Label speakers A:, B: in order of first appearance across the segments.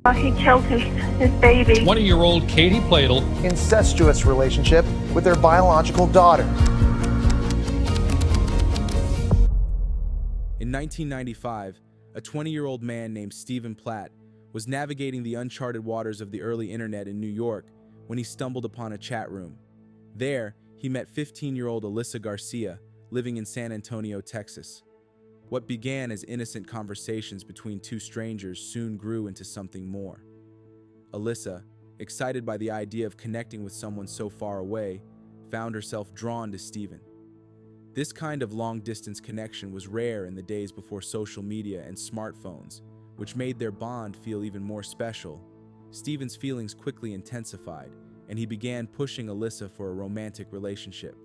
A: He killed his baby.
B: 20-year-old Katie Pladl.
C: Incestuous relationship with their biological daughter.
D: In 1995, a 20-year-old man named Steven Pladl was navigating the uncharted waters of the early internet in New York when he stumbled upon a chat room. There, he met 15-year-old Alyssa Garcia, living in San Antonio, Texas. What began as innocent conversations between two strangers soon grew into something more. Alyssa, excited by the idea of connecting with someone so far away, found herself drawn to Steven. This kind of long-distance connection was rare in the days before social media and smartphones, which made their bond feel even more special. Steven's feelings quickly intensified, and he began pushing Alyssa for a romantic relationship.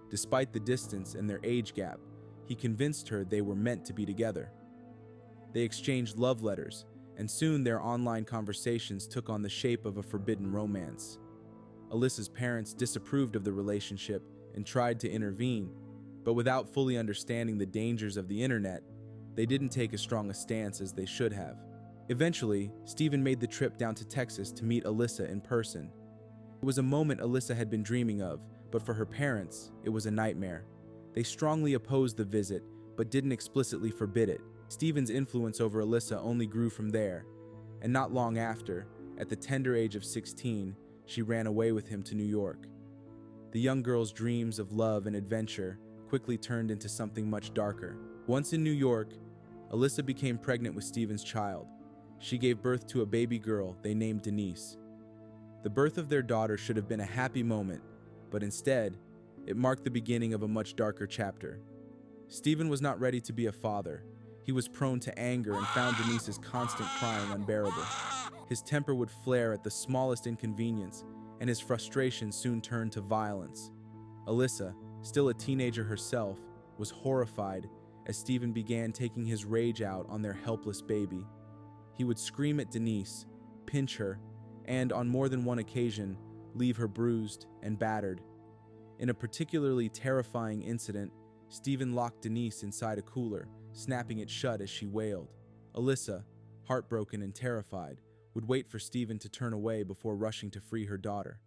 D: Despite the distance and their age gap, he convinced her they were meant to be together. They exchanged love letters, and soon their online conversations took on the shape of a forbidden romance. Alyssa's parents disapproved of the relationship and tried to intervene, but without fully understanding the dangers of the internet, they didn't take as strong a stance as they should have. Eventually, Steven made the trip down to Texas to meet Alyssa in person. It was a moment Alyssa had been dreaming of, but for her parents, it was a nightmare. They strongly opposed the visit, but didn't explicitly forbid it. Steven's influence over Alyssa only grew from there, and not long after, at the tender age of 16, she ran away with him to New York. The young girl's dreams of love and adventure quickly turned into something much darker. Once in New York, Alyssa became pregnant with Steven's child. She gave birth to a baby girl they named Denise. The birth of their daughter should have been a happy moment, but instead, it marked the beginning of a much darker chapter. Steven was not ready to be a father. He was prone to anger and found Denise's constant crying unbearable. His temper would flare at the smallest inconvenience, and his frustration soon turned to violence. Alyssa, still a teenager herself, was horrified as Steven began taking his rage out on their helpless baby. He would scream at Denise, pinch her, and on more than one occasion, leave her bruised and battered. In a particularly terrifying incident, Steven locked Denise inside a cooler, snapping it shut as she wailed. Alyssa, heartbroken and terrified, would wait for Steven to turn away before rushing to free her daughter.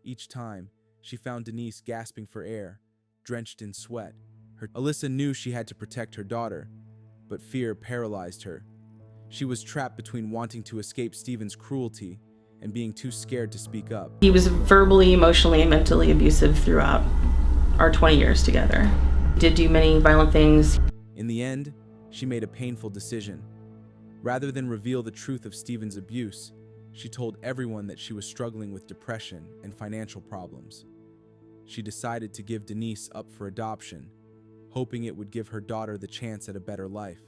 D: Each time, she found Denise gasping for air, drenched in sweat. Alyssa knew she had to protect her daughter, but fear paralyzed her. She was trapped between wanting to escape Steven's cruelty and being too scared to speak up.
E: He was verbally, emotionally, and mentally abusive throughout our 20 years together. He did do many violent things.
D: In the end, she made a painful decision. Rather than reveal the truth of Steven's abuse, she told everyone that she was struggling with depression and financial problems. She decided to give Denise up for adoption, hoping it would give her daughter the chance at a better life.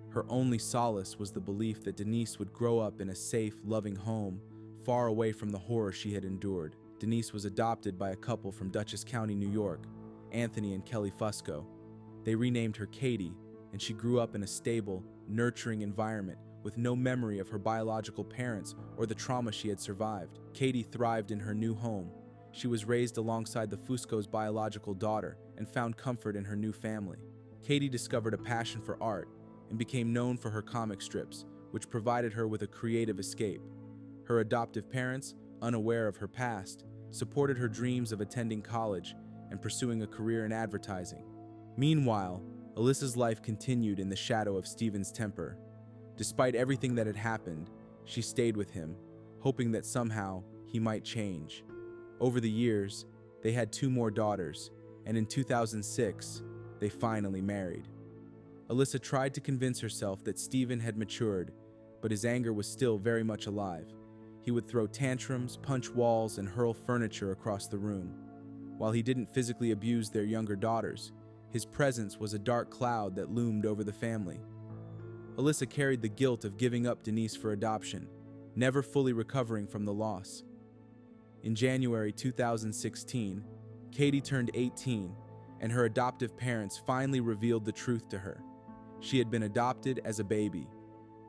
D: Her only solace was the belief that Denise would grow up in a safe, loving home, far away from the horror she had endured. Denise was adopted by a couple from Dutchess County, New York, Anthony and Kelly Fusco. They renamed her Katie, and she grew up in a stable, nurturing environment with no memory of her biological parents or the trauma she had survived. Katie thrived in her new home. She was raised alongside the Fusco's biological daughter and found comfort in her new family. Katie discovered a passion for art and became known for her comic strips, which provided her with a creative escape. Her adoptive parents, unaware of her past, supported her dreams of attending college and pursuing a career in advertising. Meanwhile, Alyssa's life continued in the shadow of Steven's temper. Despite everything that had happened, she stayed with him, hoping that somehow he might change. Over the years, they had 2 more daughters, and in 2006, they finally married. Alyssa tried to convince herself that Steven had matured, but his anger was still very much alive. He would throw tantrums, punch walls, and hurl furniture across the room. While he didn't physically abuse their younger daughters, his presence was a dark cloud that loomed over the family. Alyssa carried the guilt of giving up Denise for adoption, never fully recovering from the loss. In January 2016, Katie turned 18, and her adoptive parents finally revealed the truth to her. She had been adopted as a baby.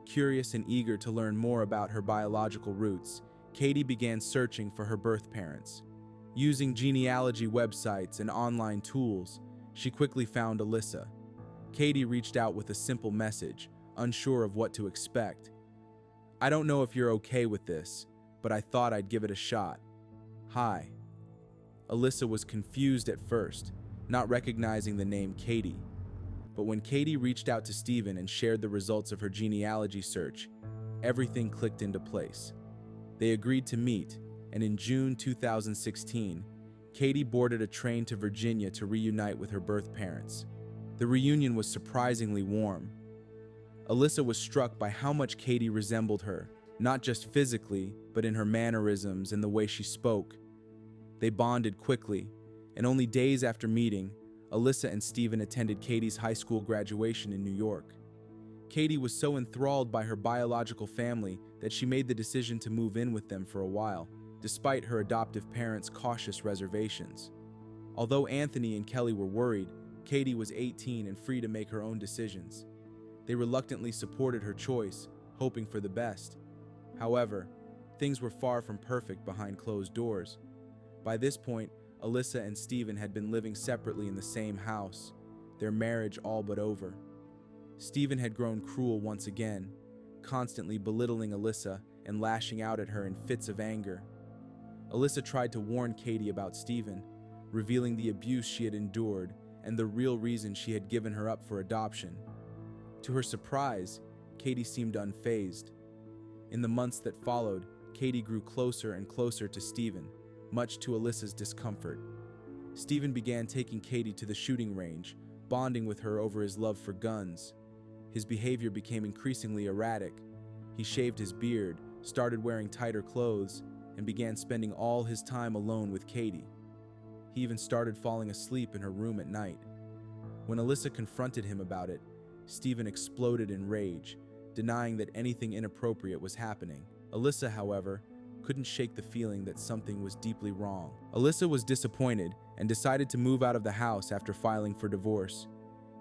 D: Curious and eager to learn more about her biological roots, Katie began searching for her birth parents. Using genealogy websites and online tools, she quickly found Alyssa. Katie reached out with a simple message, unsure of what to expect. I don't know if you're okay with this, but I thought I'd give it a shot. Hi. Alyssa was confused at first, not recognizing the name Katie. But when Katie reached out to Steven and shared the results of her genealogy search, everything clicked into place. They agreed to meet, and in June 2016, Katie boarded a train to Virginia to reunite with her birth parents. The reunion was surprisingly warm. Alyssa was struck by how much Katie resembled her, not just physically, but in her mannerisms and the way she spoke. They bonded quickly, and only days after meeting, Alyssa and Steven attended Katie's high school graduation in New York. Katie was so enthralled by her biological family that she made the decision to move in with them for a while, despite her adoptive parents' cautious reservations. Although Anthony and Kelly were worried, Katie was 18 and free to make her own decisions. They reluctantly supported her choice, hoping for the best. However, things were far from perfect behind closed doors. By this point, Alyssa and Steven had been living separately in the same house, their marriage all but over. Steven had grown cruel once again, constantly belittling Alyssa and lashing out at her in fits of anger. Alyssa tried to warn Katie about Steven, revealing the abuse she had endured and the real reason she had given her up for adoption. To her surprise, Katie seemed unfazed. In the months that followed, Katie grew closer and closer to Steven, much to Alyssa's discomfort. Steven began taking Katie to the shooting range, bonding with her over his love for guns. His behavior became increasingly erratic. He shaved his beard, started wearing tighter clothes, and began spending all his time alone with Katie. He even started falling asleep in her room at night. When Alyssa confronted him about it, Steven exploded in rage, denying that anything inappropriate was happening. Alyssa, however, couldn't shake the feeling that something was deeply wrong. Alyssa was disappointed and decided to move out of the house after filing for divorce.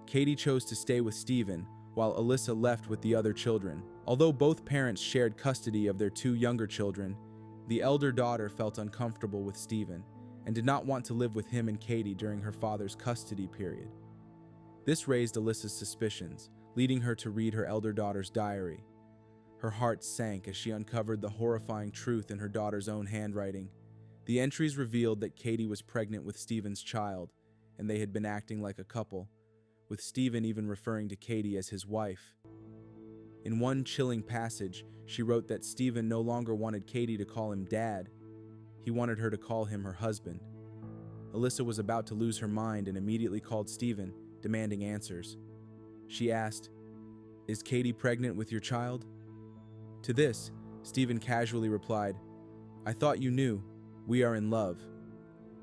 D: Katie chose to stay with Steven, while Alyssa left with the other children. Although both parents shared custody of their two younger children, the elder daughter felt uncomfortable with Steven and did not want to live with him and Katie during her father's custody period. This raised Alyssa's suspicions, leading her to read her elder daughter's diary. Her heart sank as she uncovered the horrifying truth in her daughter's own handwriting. The entries revealed that Katie was pregnant with Steven's child, and they had been acting like a couple, with Steven even referring to Katie as his wife. In one chilling passage, she wrote that Steven no longer wanted Katie to call him dad. He wanted her to call him her husband. Alyssa was about to lose her mind and immediately called Steven, demanding answers. She asked, "Is Katie pregnant with your child?" To this, Steven casually replied, "I thought you knew. We are in love."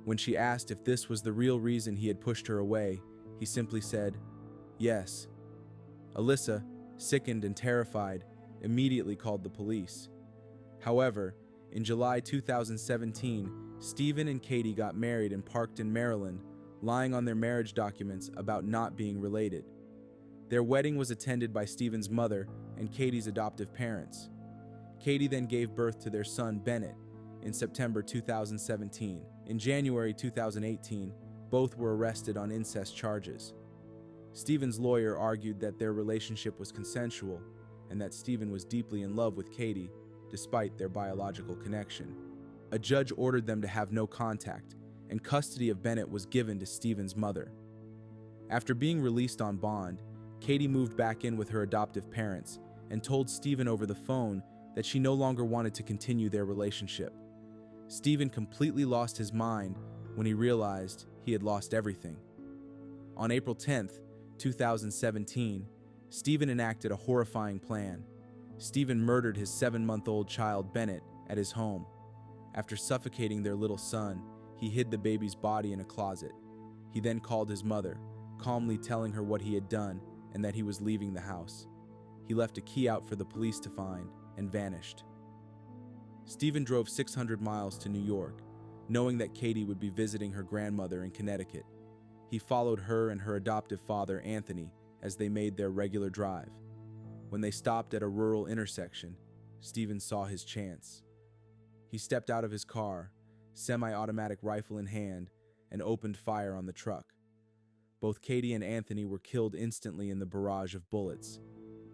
D: When she asked if this was the real reason he had pushed her away, he simply said, "Yes." Alyssa, sickened and terrified, immediately called the police. However, in July 2017, Steven and Katie got married in Parkton, Maryland, lying on their marriage documents about not being related. Their wedding was attended by Steven's mother and Katie's adoptive parents. Katie then gave birth to their son Bennett in September 2017. In January 2018, both were arrested on incest charges. Steven's lawyer argued that their relationship was consensual and that Steven was deeply in love with Katie, despite their biological connection. A judge ordered them to have no contact, and custody of Bennett was given to Steven's mother. After being released on bond, Katie moved back in with her adoptive parents and told Steven over the phone that she no longer wanted to continue their relationship. Steven completely lost his mind when he realized he had lost everything. On April 10th, 2017, Steven enacted a horrifying plan. Steven murdered his 7-month-old child Bennett at his home. After suffocating their little son, he hid the baby's body in a closet. He then called his mother, calmly telling her what he had done and that he was leaving the house. He left a key out for the police to find and vanished. Steven drove 600 miles to New York, knowing that Katie would be visiting her grandmother in Connecticut. He followed her and her adoptive father, Anthony, as they made their regular drive. When they stopped at a rural intersection, Steven saw his chance. He stepped out of his car, semi-automatic rifle in hand, and opened fire on the truck. Both Katie and Anthony were killed instantly in the barrage of bullets.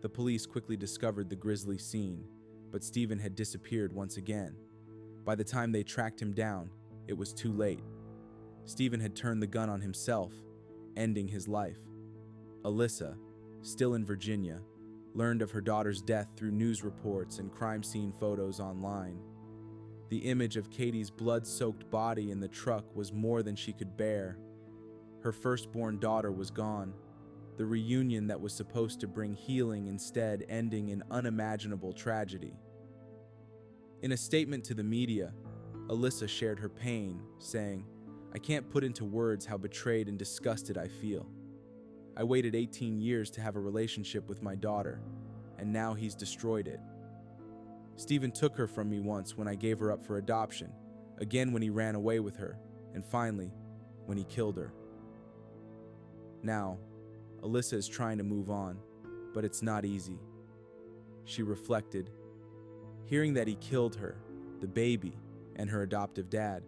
D: The police quickly discovered the grisly scene. but Steven had disappeared once again. By the time they tracked him down, it was too late. Steven had turned the gun on himself, ending his life. Alyssa, still in Virginia, learned of her daughter's death through news reports and crime scene photos online. The image of Katie's blood-soaked body in the truck was more than she could bear. Her firstborn daughter was gone, the reunion that was supposed to bring healing instead ending in unimaginable tragedy. In a statement to the media, Alyssa shared her pain, saying, "I can't put into words how betrayed and disgusted I feel. I waited 18 years to have a relationship with my daughter, and now he's destroyed it. Steven took her from me once when I gave her up for adoption, again when he ran away with her, and finally, when he killed her." Now, Alyssa is trying to move on, but it's not easy. She reflected, "Hearing that he killed her, the baby, and her adoptive dad,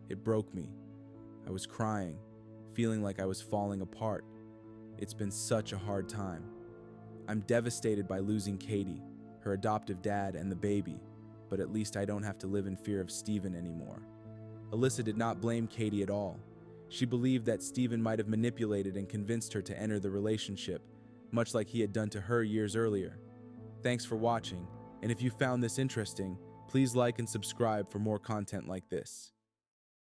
D: it broke me. I was crying, feeling like I was falling apart. It's been such a hard time. I'm devastated by losing Katie, her adoptive dad, and the baby, but at least I don't have to live in fear of Steven anymore." Alyssa did not blame Katie at all. She believed that Steven might have manipulated and convinced her to enter the relationship, much like he had done to her years earlier. Thanks for watching, and if you found this interesting, please like and subscribe for more content like this.